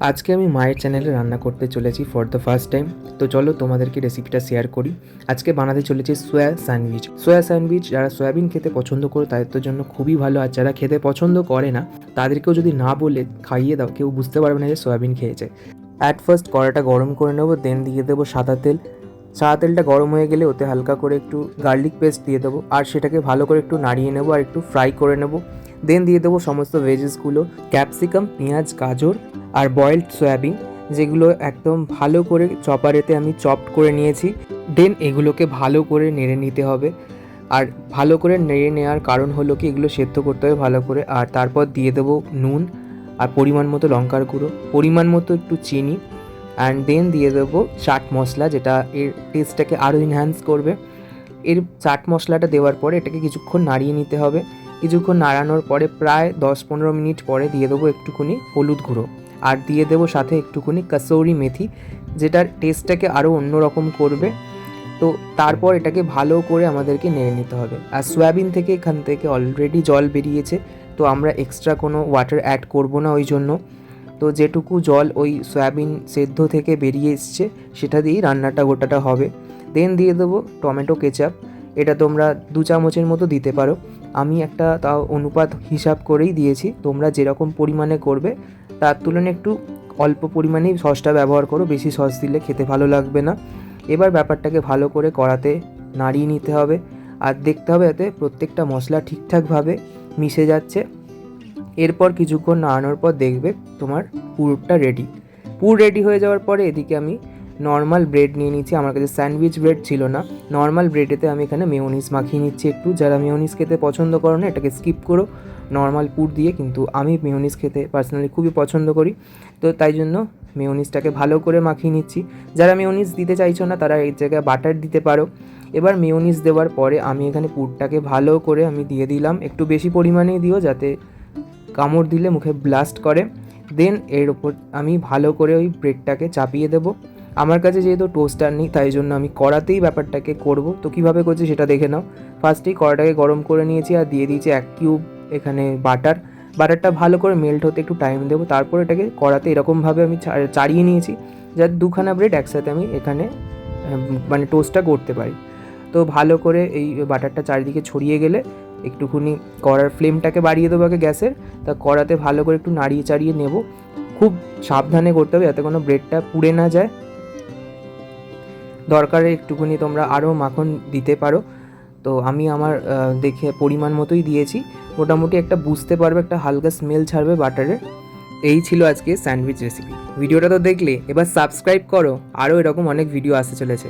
আজকে আমি মায়ের চ্যানেলে রান্না করতে চলেছি ফর দ্য ফার্স্ট টাইম। তো চলো তোমাদেরকে রেসিপিটা শেয়ার করি। আজকে বানাতে চলেছি সোয়া স্যান্ডউইচ। সোয়া স্যান্ডউইচ যারা সয়াবিন খেতে পছন্দ করে তাদের জন্য খুবই ভালো, আর যারা খেতে পছন্দ করে না তাদেরকেও যদি না বলে খাইয়ে দাও কেউ বুঝতে পারবে না যে সয়াবিন খেয়েছে। অ্যাট ফার্স্ট কড়াটা গরম করে নেবো, দেন দিয়ে দেবো সাদা তেল। সাদা তেলটা গরম হয়ে গেলে ওতে হালকা করে একটু গার্লিক পেস্ট দিয়ে দেবো, আর সেটাকে ভালো করে একটু নাড়িয়ে নেবো আর একটু ফ্রাই করে নেবো। দেন দিয়ে দেবো সমস্ত ভেজেসগুলো, ক্যাপসিকাম, পেঁয়াজ, গাজর আর বয়েলড সয়াবিন, যেগুলো একদম ভালো করে চপারেতে আমি চপড করে নিয়েছি। দেন এগুলোকে ভালো করে নেড়ে নিতে হবে। আর ভালো করে নেড়ে নেওয়ার কারণ হলো কি এগুলো সেদ্ধ করতে হবে ভালো করে। আর তারপর দিয়ে দেবো নুন আর পরিমাণ মতো লঙ্কার গুঁড়ো, পরিমাণ মতো একটু চিনি, অ্যান্ড দেন দিয়ে দেবো চাট মশলা, যেটা এর টেস্টটাকে আরও এনহ্যান্স করবে। এর চাট মশলাটা দেওয়ার পরে এটাকে কিছুক্ষণ নাড়িয়ে নিতে হবে। কিছুক্ষণ নাড়ানোর পরে প্রায় 10-15 মিনিট পরে দিয়ে দেবো একটুখানি হলুদ গুঁড়ো, আর দিয়ে দেবো সাথে একটুখানি কাসৌরি মেথি, যেটার টেস্টটাকে আরও অন্যরকম করবে। তো তারপর এটাকে ভালো করে আমাদেরকে নেড়ে নিতে হবে। আর সয়াবিন থেকে এখান থেকে অলরেডি জল বেরিয়েছে, তো আমরা এক্সট্রা কোনো ওয়াটার অ্যাড করব না ওই জন্য। তো যেটুকু জল ওই সয়াবিন সেদ্ধ থেকে বেরিয়ে এসছে সেটা দিয়েই রান্নাটা গোটাটা হবে। দেন দিয়ে দেবো টমেটো কেচাপ, এটা তোমরা 2 চামচের মতো দিতে পারো। আমি একটা তাও অনুপাত হিসাব করেই দিয়েছি, তোমরা যেরকম পরিমাণে করবে তার তুলনায় একটু অল্প পরিমাণেই সসটা ব্যবহার করো, বেশি সস দিলে খেতে ভালো লাগবে না। এবার ব্যাপারটাকে ভালো করে কড়াতে নাড়িয়ে নিতে হবে, আর দেখতে হবে যাতে প্রত্যেকটা মশলা ঠিকঠাকভাবে মিশে যাচ্ছে। এরপর কিছুক্ষণ নাড়ানোর পর দেখবে তোমার পুরটা রেডি। পুর রেডি হয়ে যাওয়ার পরে এদিকে আমি নর্মাল ব্রেড নিয়ে নিচ্ছি। আমার কাছে স্যান্ডউইচ ব্রেড ছিল না, নর্মাল ব্রেডেতে আমি এখানে মেয়োনিজ মাখিয়ে নিচ্ছি একটু। যারা মেয়োনিজ খেতে পছন্দ করো না এটাকে স্কিপ করো নর্মাল পুর দিয়ে, কিন্তু আমি মেয়োনিজ খেতে পার্সোনালি খুবই পছন্দ করি, তো তাই জন্য মেয়োনিজটাকে ভালো করে মাখিয়ে নিচ্ছি। যারা মেয়োনিজ দিতে চাইছো না তারা এই জায়গায় বাটার দিতে পারো। এবার মেয়োনিজ দেওয়ার পরে আমি এখানে পুরটাকে ভালো করে আমি দিয়ে দিলাম, একটু বেশি পরিমাণেই দিও যাতে কামড় দিলে মুখে ব্লাস্ট করে। দেন এর ওপর আমি ভালো করে ওই ব্রেডটাকে চাপিয়ে দেবো। আমার কাছে যেহেতু টোস্টার নেই তাই জন্য আমি কড়াতেই ব্যাপারটাকে করব। তো কীভাবে করছি সেটা দেখে নাও। ফার্স্টেই কড়াটাকে গরম করে নিয়েছি আর দিয়ে দিয়েছি 1 কিউব এখানে বাটারটা ভালো করে মেল্ট হতে একটু টাইম দেবো। তারপর এটাকে কড়াতে এরকমভাবে আমি চাড়িয়ে নিয়েছি যাতে 2খানা ব্রেড একসাথে আমি এখানে মানে টোস্টটা করতে পারি। তো ভালো করে এই বাটারটা চারিদিকে ছড়িয়ে গেলে একটুখানি কড়ার ফ্লেমটাকে বাড়িয়ে দেবো আগে গ্যাসের। তা কড়াতে ভালো করে একটু নাড়িয়ে চাড়িয়ে নেব, খুব সাবধানে করতে হবে যাতে কোনো ব্রেডটা পুড়ে না যায়। দরকারে একটুখানি তোমরা আরও মাখন দিতে পারো, তো আমি আমার দেখে পরিমাণ মতোই দিয়েছি। মোটামুটি একটা বুঝতে পারবে, একটা হালকা স্মেল ছাড়বে বাটারের। এই ছিল আজকে স্যান্ডউইচ রেসিপি। ভিডিওটা তো দেখলে, এবার সাবস্ক্রাইব করো, আরও এরকম অনেক ভিডিও আসতে চলেছে।